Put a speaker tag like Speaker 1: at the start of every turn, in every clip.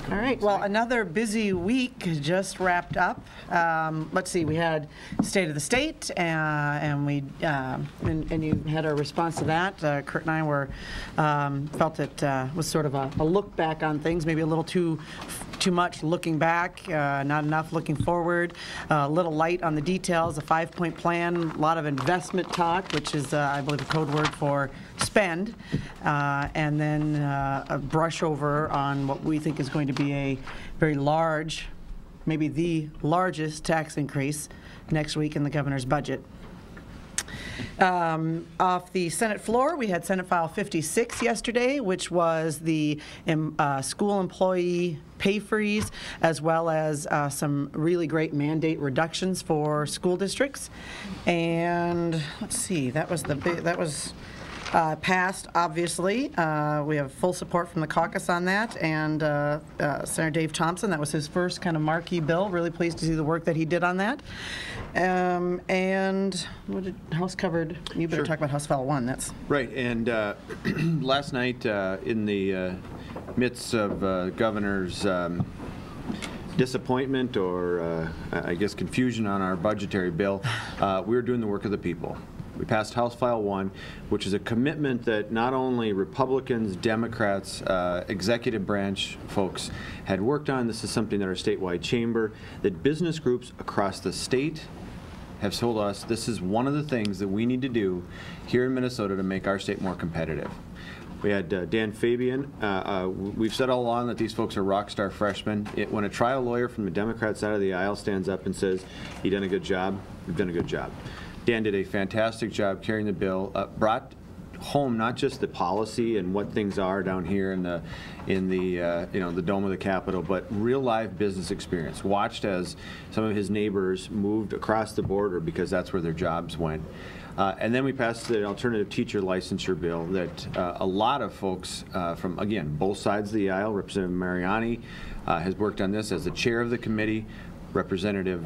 Speaker 1: All right. Well, another busy week just wrapped up. Let's see. We had State of the State, and you had our response to that. Kurt and I felt it was sort of a look back on things, maybe a little too much looking back, not enough looking forward. A little light on the details. A 5-point plan. A lot of investment talk, which is, I believe, a code word for spend, and then a brush over on what we think is going to be a very large, maybe the largest tax increase next week in the governor's budget. Off the Senate floor, we had Senate File 56 yesterday, which was the school employee pay freeze, as well as some really great mandate reductions for school districts. And let's see, that was passed, obviously. We have full support from the caucus on that, and Senator Dave Thompson, that was his first kind of marquee bill. Really pleased to see the work that he did on that. And what did House covered? You better talk about House File 1. That's
Speaker 2: right. And last night, in the midst of Governor's disappointment or I guess confusion on our budgetary bill, we were doing the work of the people. We passed House File 1, which is a commitment that not only Republicans, Democrats, executive branch folks had worked on. This is something that our statewide chamber, that business groups across the state have told us this is one of the things that we need to do here in Minnesota to make our state more competitive. We had Dan Fabian. We've said all along that these folks are rock star freshmen. When a trial lawyer from the Democrat side of the aisle stands up and says, "You've done a good job," we've done a good job. Dan did a fantastic job carrying the bill, brought home not just the policy and what things are down here in the the dome of the Capitol, but real live business experience. Watched as some of his neighbors moved across the border because that's where their jobs went. And then we passed the alternative teacher licensure bill that a lot of folks from, again, both sides of the aisle. Representative Mariani has worked on this as the chair of the committee. Representative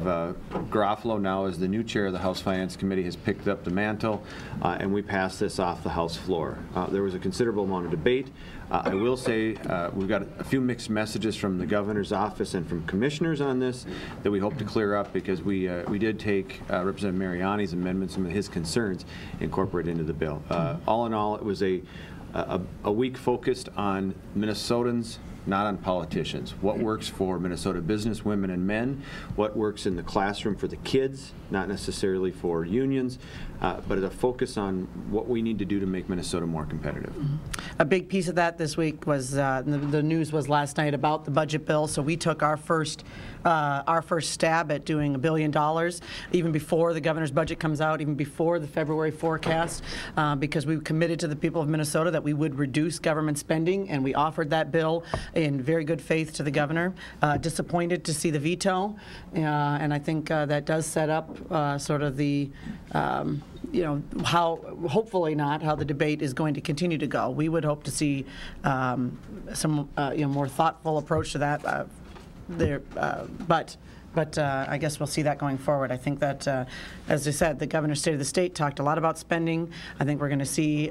Speaker 2: Garofalo, now as the new chair of the House Finance Committee, has picked up the mantle, and we passed this off the House floor. There was a considerable amount of debate. I will say we've got a few mixed messages from the governor's office and from commissioners on this that we hope to clear up, because we did take Representative Mariani's amendments, some of his concerns, incorporated into the bill. All in all, it was a week focused on Minnesotans, not on politicians. What works for Minnesota business women and men, what works in the classroom for the kids, not necessarily for unions, but a focus on what we need to do to make Minnesota more competitive.
Speaker 1: A big piece of that this week was the news was last night about the budget bill. So we took our first stab at doing $1 billion, even before the governor's budget comes out, even before the February forecast, because we committed to the people of Minnesota that we would reduce government spending, and we offered that bill in very good faith to the governor. Disappointed to see the veto, and I think that does set up sort of the how, hopefully not, how the debate is going to continue to go. We would hope to see some more thoughtful approach to that but I guess we'll see that going forward. I think that, as I said, the governor's State of the State talked a lot about spending. I think we're going to see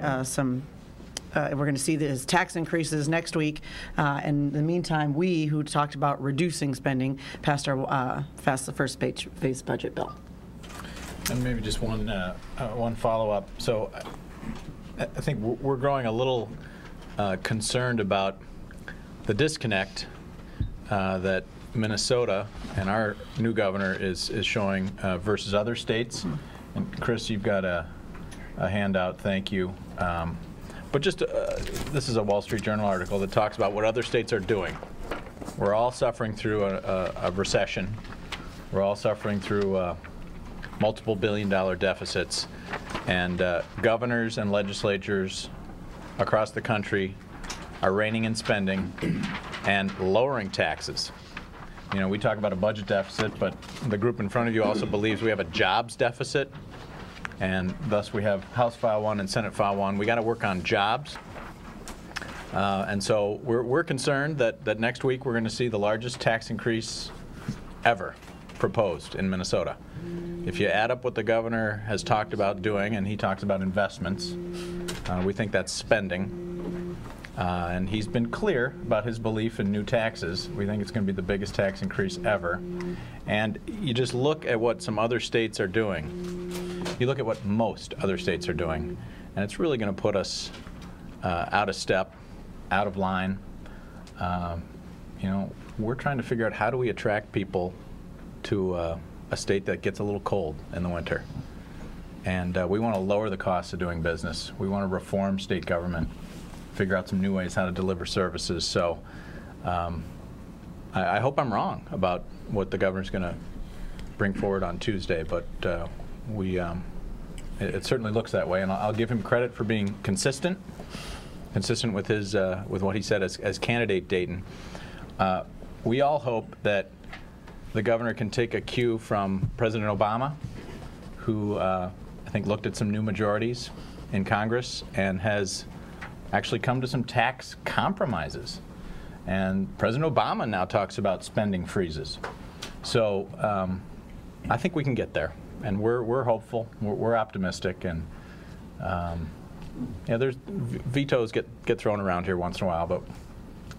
Speaker 1: we're going to see his tax increases next week. In the meantime, we, who talked about reducing spending, passed the first phase budget bill.
Speaker 3: And maybe just one follow-up. So I think we're growing a little concerned about the disconnect that Minnesota and our new governor is showing versus other states. And Chris, you've got a handout. Thank you. But just this is a Wall Street Journal article that talks about what other states are doing. We're all suffering through a recession. We're all suffering through multiple billion-dollar deficits, and governors and legislatures across the country are reining in spending and lowering taxes. You know, we talk about a budget deficit, but the group in front of you also believes we have a jobs deficit, and thus we have House File 1 and Senate File 1. We got to work on jobs, and so we're concerned that next week we're going to see the largest tax increase ever proposed in Minnesota. If you add up what the governor has talked about doing, and he talks about investments, we think that's spending. And he's been clear about his belief in new taxes. We think it's going to be the biggest tax increase ever. And you just look at what some other states are doing. You look at what most other states are doing, and it's really going to put us out of step, out of line. We're trying to figure out how do we attract people to a state that gets a little cold in the winter. And we want to lower the cost of doing business. We want to reform state government, figure out some new ways how to deliver services. So I hope I'm wrong about what the governor's going to bring forward on Tuesday, but it certainly looks that way, and I'll give him credit for being consistent with his with what he said as candidate Dayton. We all hope that the governor can take a cue from President Obama, who I think looked at some new majorities in Congress and has actually come to some tax compromises. And President Obama now talks about spending freezes. So I think we can get there, and we're hopeful, we're optimistic, and there's vetoes get thrown around here once in a while, but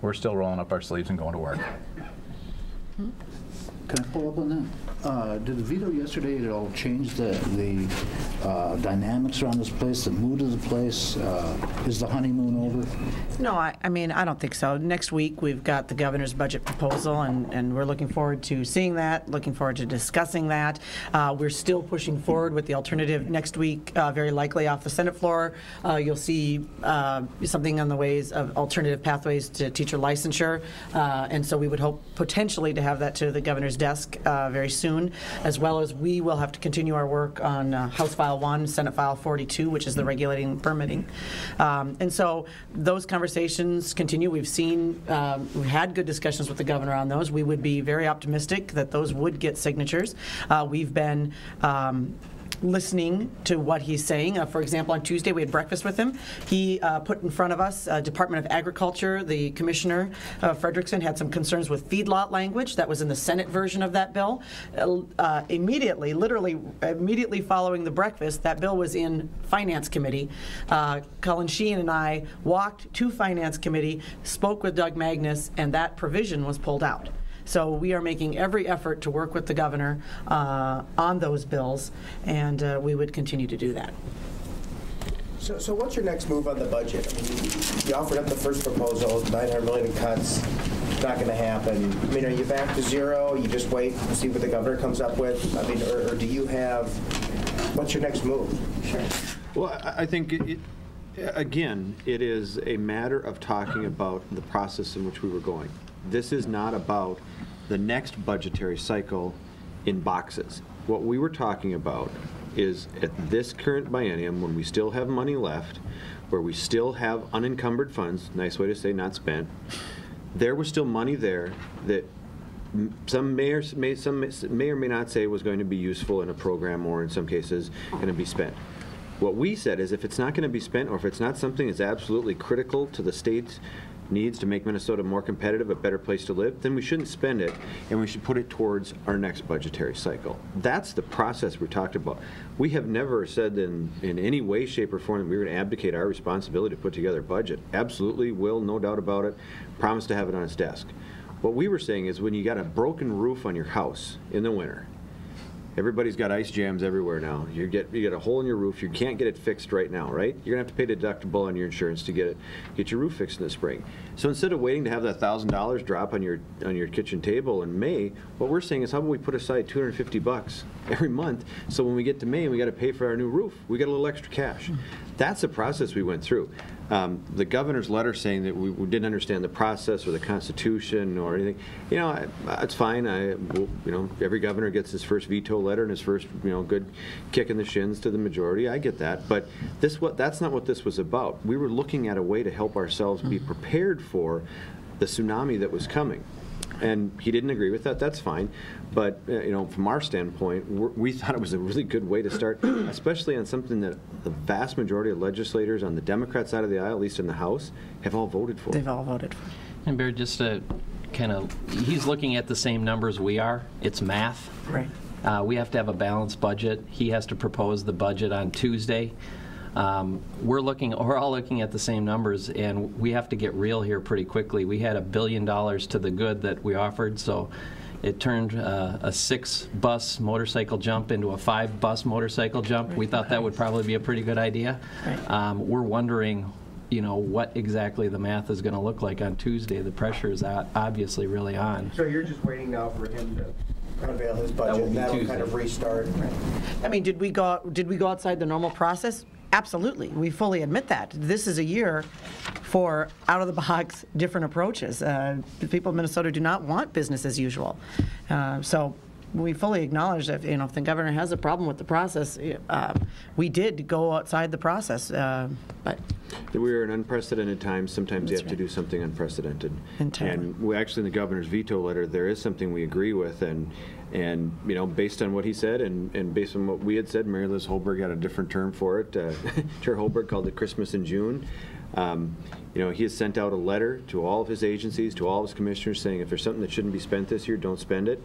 Speaker 3: we're still rolling up our sleeves and going to work.
Speaker 4: Can I follow up on that? Did the veto yesterday at all change the dynamics around this place, the mood of the place? Is the honeymoon over?
Speaker 1: No, I mean, I don't think so. Next week, we've got the governor's budget proposal, and we're looking forward to seeing that, looking forward to discussing that. We're still pushing forward with the alternative next week, very likely off the Senate floor. You'll see something on the ways of alternative pathways to teacher licensure, and so we would hope potentially to have that to the governor's desk very soon, as well as we will have to continue our work on House File 1, Senate File 42, which is the regulating and permitting. And so those conversations continue. We've had good discussions with the governor on those. We would be very optimistic that those would get signatures. We've been listening to what he's saying. For example, on Tuesday we had breakfast with him. He put in front of us Department of Agriculture. The commissioner, Frederickson, had some concerns with feedlot language that was in the Senate version of that bill. Literally immediately following the breakfast, that bill was in Finance Committee. Colin Sheehan and I walked to Finance Committee, spoke with Doug Magnus, and that provision was pulled out. So we are making every effort to work with the governor on those bills, and we would continue to do that.
Speaker 5: So what's your next move on the budget? I mean, you offered up the first proposal, $900 million in cuts. Not going to happen. I mean, are you back to zero? You just wait and see what the governor comes up with? I mean, or do you have, what's your next move?
Speaker 1: Sure.
Speaker 2: Well, I think, again, it is a matter of talking about the process in which we were going. This is not about the next budgetary cycle in boxes. What we were talking about is at this current biennium, when we still have money left, where we still have unencumbered funds, nice way to say not spent, there was still money there that some may or may not say was going to be useful in a program, or in some cases going to be spent. What we said is if it's not going to be spent, or if it's not something that's absolutely critical to the state's needs to make Minnesota more competitive, a better place to live, then we shouldn't spend it, and we should put it towards our next budgetary cycle. That's the process we talked about. We have never said in any way, shape, or form that we were going to abdicate our responsibility to put together a budget. Absolutely will, no doubt about it, promise to have it on its desk. What we were saying is when you got a broken roof on your house in the winter, everybody's got ice jams everywhere now. You get a hole in your roof. You can't get it fixed right now, right? You're gonna have to pay the deductible on your insurance to get your roof fixed in the spring. So instead of waiting to have that $1,000 drop on your kitchen table in May, what we're saying is how about we put aside $250 every month, so when we get to May and we got to pay for our new roof, we got a little extra cash. That's the process we went through. The governor's letter saying that we didn't understand the process or the Constitution or anything, it's fine. Every governor gets his first veto letter and his first, good kick in the shins to the majority. I get that, but that's not what this was about. We were looking at a way to help ourselves be prepared for the tsunami that was coming. And he didn't agree with that. That's fine. But, from our standpoint, we thought it was a really good way to start, especially on something that the vast majority of legislators on the Democrat side of the aisle, at least in the House, have all voted for.
Speaker 1: They've all voted for.
Speaker 6: And Barry, just to he's looking at the same numbers we are. It's math.
Speaker 1: Right.
Speaker 6: We have to have a balanced budget. He has to propose the budget on Tuesday. We're all looking at the same numbers, and we have to get real here pretty quickly. We had $1 billion to the good that we offered, so it turned a 6-bus motorcycle jump into a 5-bus motorcycle jump. We thought that would probably be a pretty good idea. We're wondering, what exactly the math is going to look like on Tuesday. The pressure is obviously really on.
Speaker 5: So you're just waiting now for him to unveil his budget,
Speaker 6: will be
Speaker 5: and that'll
Speaker 6: Tuesday.
Speaker 5: kind of restart.
Speaker 1: I mean, did we go outside the normal process? Absolutely. We fully admit that. This is a year for out-of-the-box different approaches. The people of Minnesota do not want business as usual. So we fully acknowledge that, if the governor has a problem with the process, we did go outside the process. But
Speaker 2: we're in unprecedented times. Sometimes you have to do something unprecedented. And we actually, in the governor's veto letter, there is something we agree with, and based on what he said and based on what we had said, Mary Liz Holberg had a different term for it. Chair Holberg called it Christmas in June. He has sent out a letter to all of his agencies, to all of his commissioners, saying if there's something that shouldn't be spent this year, don't spend it.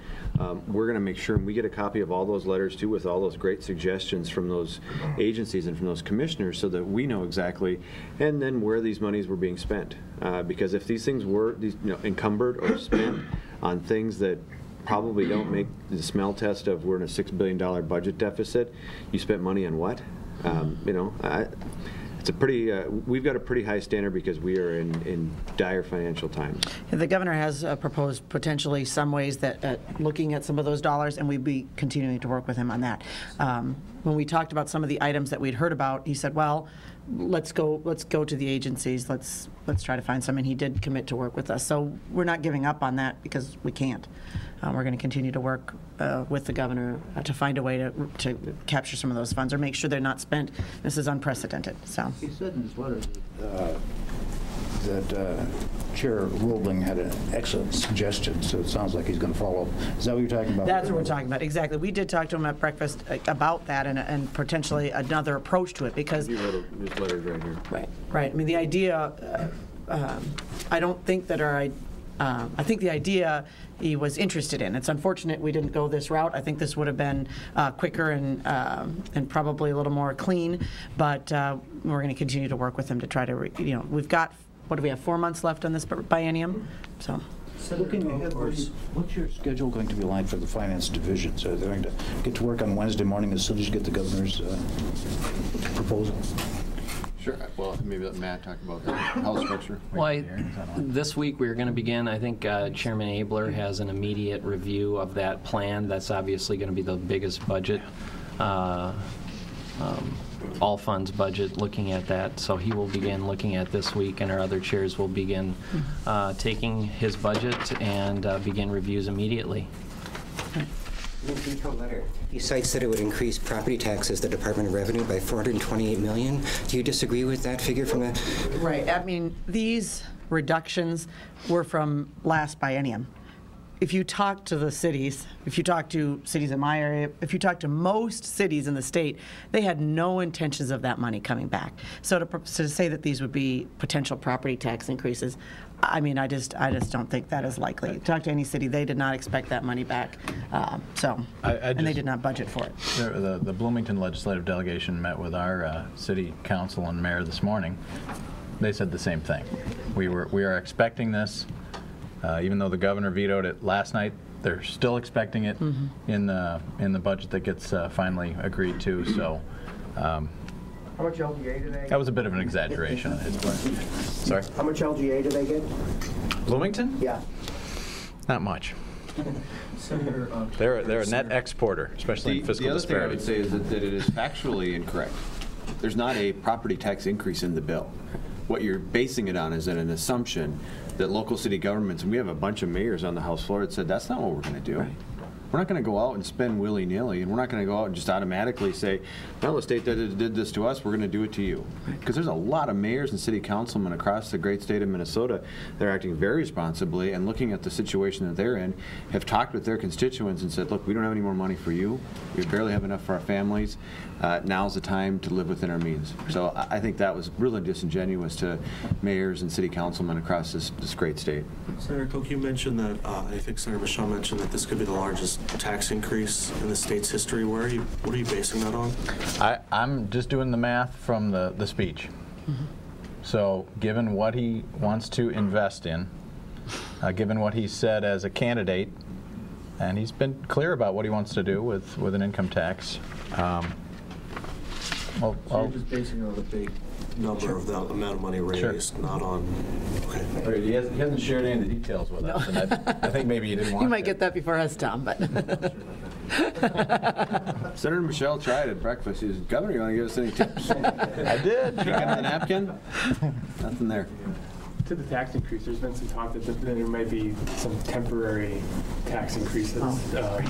Speaker 2: We're going to make sure, and we get a copy of all those letters too, with all those great suggestions from those agencies and from those commissioners, so that we know exactly, and then where these monies were being spent. Because if these things were encumbered or spent on things that probably don't make the smell test of we're in a $6 billion budget deficit, you spent money on what? It's a pretty, we've got a pretty high standard because we are in dire financial times.
Speaker 1: the governor has proposed potentially some ways that looking at some of those dollars, and we'd be continuing to work with him on that. When we talked about some of the items that we'd heard about, he said, well, let's go to the agencies, let's try to find some, and he did commit to work with us. So we're not giving up on that because we can't. We're going to continue to work with the governor to find a way to capture some of those funds or make sure they're not spent. This is unprecedented. So
Speaker 4: He said in his letter that Chair Roebling had an excellent suggestion, so it sounds like he's going to follow up. Is that what you're talking about?
Speaker 1: that's what we're talking about. Exactly. We did talk to him at breakfast about that and potentially another approach to it because.
Speaker 2: You wrote his letters right here.
Speaker 1: Right. I mean, the idea. I don't think that I think the idea he was interested in. It's unfortunate we didn't go this route. I think this would have been quicker and probably a little more clean. But we're going to continue to work with him to try to, we've got, what do we have, 4 months left on this biennium? So.
Speaker 4: Looking ahead, what's your schedule going to be like for the finance division? So they're going to get to work on Wednesday morning as soon as you get the governor's proposal?
Speaker 2: Sure. Well, maybe let Matt talk about the house structure.
Speaker 6: Well, this week we're going to begin. I think Chairman Abler has an immediate review of that plan. That's obviously going to be the biggest budget, all funds budget, looking at that. So he will begin looking at this week, and our other chairs will begin taking his budget and begin reviews immediately.
Speaker 7: In the veto letter, he cites that it would increase property taxes, the Department of Revenue, by $428 million. Do you disagree with that figure from the?
Speaker 1: Right. I mean, these reductions were from last biennium. If you talk to the cities, if you talk to cities in my area, if you talk to most cities in the state, they had no intentions of that money coming back. So to say that these would be potential property tax increases, I mean, I just don't think that is likely. Talk to any city, they did not expect that money back. And they did not budget for it.
Speaker 3: The Bloomington legislative delegation met with our city council and mayor this morning. They said the same thing. We are expecting this. Even though the governor vetoed it last night, they're still expecting it in the budget that gets finally agreed to. So,
Speaker 5: How much LGA do they get?
Speaker 3: that was a bit of an exaggeration on his part. Sorry.
Speaker 5: How much LGA do they get?
Speaker 3: Bloomington?
Speaker 5: Yeah.
Speaker 3: Not much. They're a net exporter, especially in fiscal
Speaker 2: The other thing I
Speaker 3: disparity.
Speaker 2: would say is that it is factually incorrect. There's not a property tax increase in the bill. What you're basing it on is an assumption that local city governments, and we have a bunch of mayors on the House floor that said that's not what we're going to do. Right. We're not going to go out and spend willy-nilly, and we're not going to go out and just automatically say, well, the state that did this to us, we're going to do it to you. Because there's a lot of mayors and city councilmen across the great state of Minnesota that are acting very responsibly and looking at the situation that they're in, have talked with their constituents and said, look, we don't have any more money for you. We barely have enough for our families. Now's the time to live within our means. So I think that was really disingenuous to mayors and city councilmen across this great state.
Speaker 8: Senator Koch, you mentioned that, I think Senator Michelle mentioned that this could be the largest tax increase in the state's history. What are you basing that on?
Speaker 3: I'm just doing the math from the speech. So given what he wants to invest in, given what he said as a candidate, and he's been clear about what he wants to do with an income tax.
Speaker 8: So you're just basing it on the big number of the amount of money raised, not on. Okay.
Speaker 3: Right, he hasn't shared any of the details with us, and I think maybe he didn't want to.
Speaker 1: You might get that before us, Tom, but.
Speaker 2: Senator Michelle tried at breakfast. She said, "Governor, you want to give us any tips?"
Speaker 3: I did.
Speaker 2: She got the napkin. Nothing there.
Speaker 9: To the tax increase, there's been some talk that there might be some temporary tax increases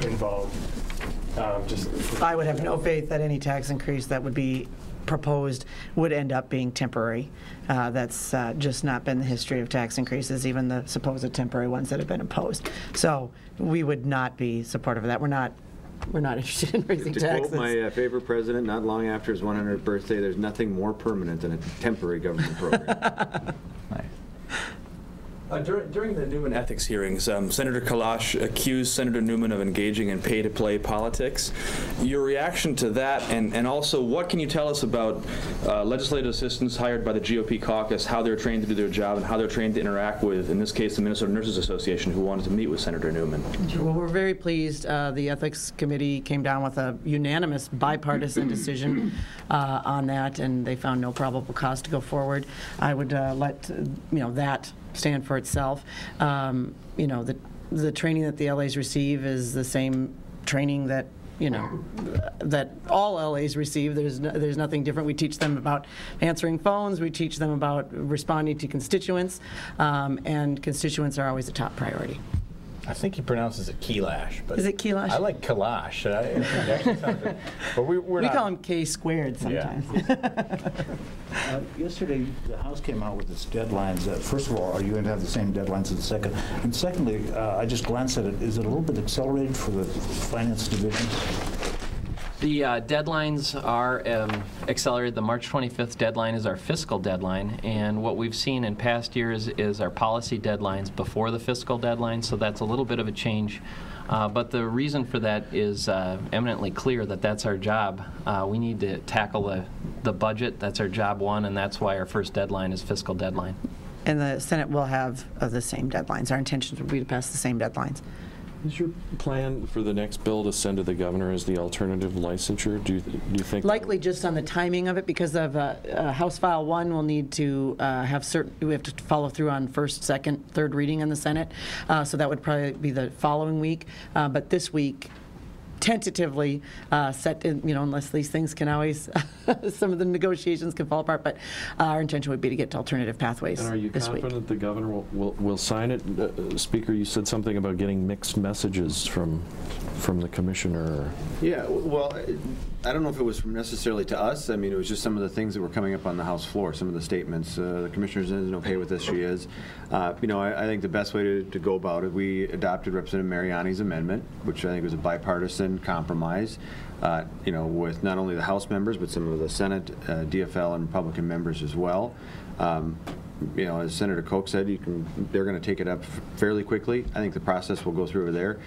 Speaker 9: involved.
Speaker 1: I would have no faith that any tax increase that would be proposed would end up being temporary. That's just not been the history of tax increases, even the supposed temporary ones that have been imposed. So we would not be supportive of that. We're not interested in raising taxes.
Speaker 2: To quote my favorite president, not long after his 100th birthday, there's nothing more permanent than a temporary government program.
Speaker 10: During the Newman ethics hearings, Senator Kalash accused Senator Newman of engaging in pay-to-play politics. Your reaction to that, and also what can you tell us about legislative assistants hired by the GOP caucus, how they're trained to do their job and how they're trained to interact with, in this case, the Minnesota Nurses Association, who wanted to meet with Senator Newman?
Speaker 1: Well, we're very pleased. The Ethics Committee came down with a unanimous bipartisan decision on that, and they found no probable cause to go forward. I would let that stand for itself. The training that the LAs receive is the same training that that all LAs receive. There's nothing different. We teach them about answering phones. We teach them about responding to constituents, and constituents are always a top priority.
Speaker 3: I think he pronounces it Kelash. But
Speaker 1: is it Kelash?
Speaker 3: I like Kalash. But we
Speaker 1: call him K squared sometimes.
Speaker 3: Yeah.
Speaker 4: Yesterday, the House came out with its deadlines. First of all, are you going to have the same deadlines as the second? And secondly, I just glanced at it. Is it a little bit accelerated for the Finance Division?
Speaker 6: The deadlines are accelerated. The March 25th deadline is our fiscal deadline, and what we've seen in past years is our policy deadlines before the fiscal deadline, so that's a little bit of a change. But the reason for that is eminently clear that that's our job. We need to tackle the budget. That's our job one, and that's why our first deadline is fiscal deadline.
Speaker 1: And the Senate will have the same deadlines. Our intention would be to pass the same deadlines.
Speaker 11: Is your plan for the next bill to send to the governor as the alternative licensure? Do you think?
Speaker 1: Likely just on the timing of it, because of House File 1 will need to we have to follow through on first, second, third reading in the Senate. So that would probably be the following week. But this week, tentatively set in, unless these things can always, some of the negotiations can fall apart, but our intention would be to get to alternative pathways this week.
Speaker 11: And are you confident the governor will sign it? Speaker, you said something about getting mixed messages from the commissioner.
Speaker 2: Yeah, well, I don't know if it was necessarily to us. I mean, it was just some of the things that were coming up on the House floor, some of the statements. The commissioner isn't okay with this, she is. I think the best way to go about it, we adopted Representative Mariani's amendment, which I think was a bipartisan compromise, with not only the House members, but some of the Senate, DFL, and Republican members as well. As Senator Koch said, they're going to take it up fairly quickly. I think the process will go through there.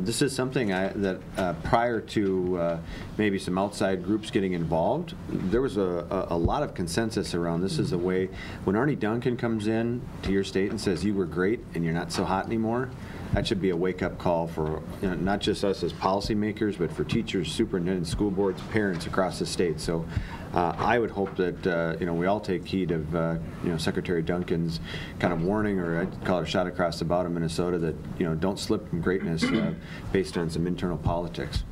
Speaker 2: This is something that prior to maybe some outside groups getting involved, there was a lot of consensus around this is a way, when Arnie Duncan comes in to your state and says you were great and you're not so hot anymore, that should be a wake-up call for not just us as policymakers, but for teachers, superintendents, school boards, parents across the state. So I would hope that we all take heed of Secretary Duncan's kind of warning, or I'd call it a shot across the bow to Minnesota, that don't slip from greatness based on some internal politics.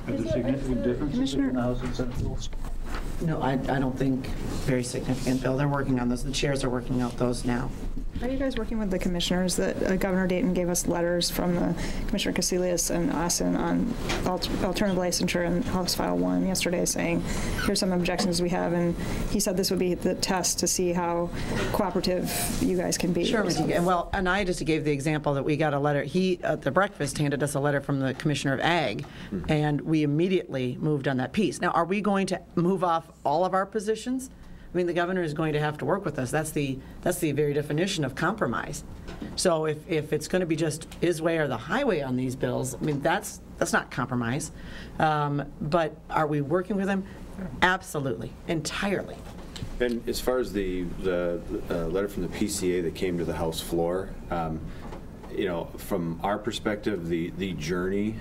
Speaker 4: Are there significant differences between the House and Senate bills?
Speaker 1: No, I don't think very significant, Bill. They're working on those. The chairs are working out those now.
Speaker 12: Are you guys working with the commissioners? That Governor Dayton gave us letters from the Commissioner Casilius and Austin on alternative licensure and House File 1 yesterday, saying here's some objections we have, and he said this would be the test to see how cooperative you guys can be.
Speaker 1: Sure, and I just gave the example that we got a letter. He, at the breakfast, handed us a letter from the Commissioner of Ag, and we immediately moved on that piece. Now, are we going to move off all of our positions? I mean, the governor is going to have to work with us. That's the very definition of compromise. So if it's going to be just his way or the highway on these bills, I mean, that's not compromise. But are we working with him? Absolutely, entirely.
Speaker 2: And as far as the letter from the PCA that came to the House floor, you know, from our perspective, the journey,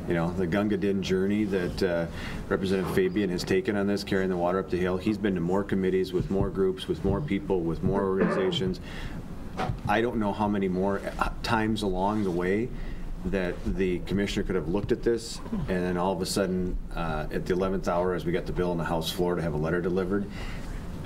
Speaker 2: you know, the Gunga Din journey that Representative Fabian has taken on this, carrying the water up the hill. He's been to more committees with more groups, with more people, with more organizations. I don't know how many more times along the way that the commissioner could have looked at this, and then all of a sudden, at the 11th hour, as we got the bill on the House floor, to have a letter delivered.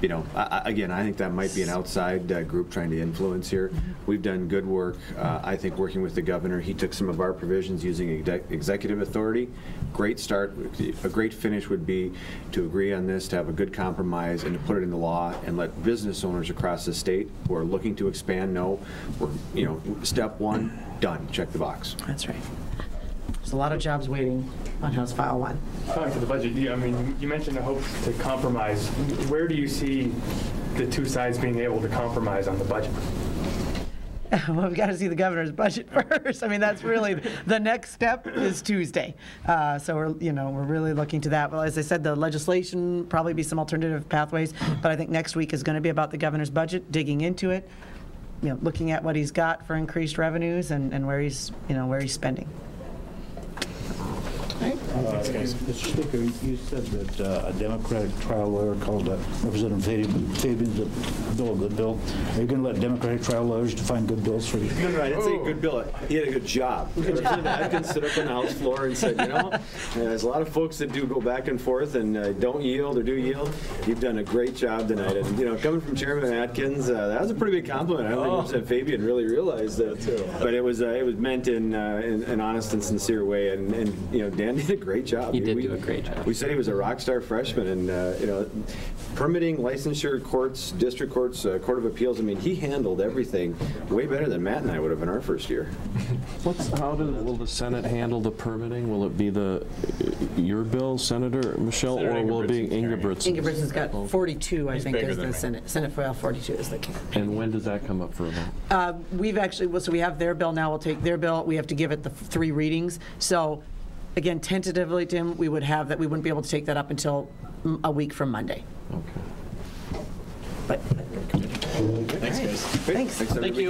Speaker 2: You know, again, I think that might be an outside group trying to influence here. We've done good work, I think, working with the governor. He took some of our provisions using executive authority. Great start. A great finish would be to agree on this, to have a good compromise, and to put it into law and let business owners across the state who are looking to expand know, you know, step one, done. Check the box.
Speaker 1: That's right. There's a lot of jobs waiting on House File 1.
Speaker 9: Back to the budget, I mean, you mentioned the hope to compromise. Where do you see the two sides being able to compromise on the budget?
Speaker 1: Well, we've got to see the governor's budget first. I mean, that's really the next step is Tuesday. So we're really looking to that. Well, as I said, the legislation probably be some alternative pathways, but I think next week is going to be about the governor's budget, digging into it, you know, looking at what he's got for increased revenues and where he's spending. Right.
Speaker 4: Mr. Speaker, you said that a Democratic trial lawyer called Representative Fabian's bill a good bill. Are you going to let Democratic trial lawyers define good bills for you?
Speaker 2: No, I didn't say good bill. He had a good job. Representative Atkins stood up on the House floor and said, you know, there's a lot of folks that do go back and forth and don't yield or do yield. You've done a great job tonight. And, you know, coming from Chairman Atkins, that was a pretty big compliment. I don't think Representative Fabian really realized that. But it was meant in an honest and sincere way. And you know, Dan did a great job.
Speaker 6: He did do a great job.
Speaker 2: We said he was a rock star freshman, and you know, permitting, licensure, courts, district courts, Court of Appeals. I mean, he handled everything way better than Matt and I would have in our first year.
Speaker 11: Will the Senate handle the permitting? Will it be your bill, Senator Michelle,
Speaker 3: Senator
Speaker 11: or will it be Ingebrigtsen?
Speaker 1: Ingebrigtsen's got 42, I think,
Speaker 3: bigger
Speaker 1: is the
Speaker 3: than me.
Speaker 1: Senate. Senate File 42 is the campaign.
Speaker 11: And when does that come up for a vote?
Speaker 1: We've actually, so we have their bill now. We'll take their bill. We have to give it the 3 readings. So, again, tentatively, Tim, we would have that. We wouldn't be able to take that up until a week from Monday.
Speaker 11: Okay.
Speaker 1: But
Speaker 3: Thanks, guys.
Speaker 1: thanks.
Speaker 2: Thank you.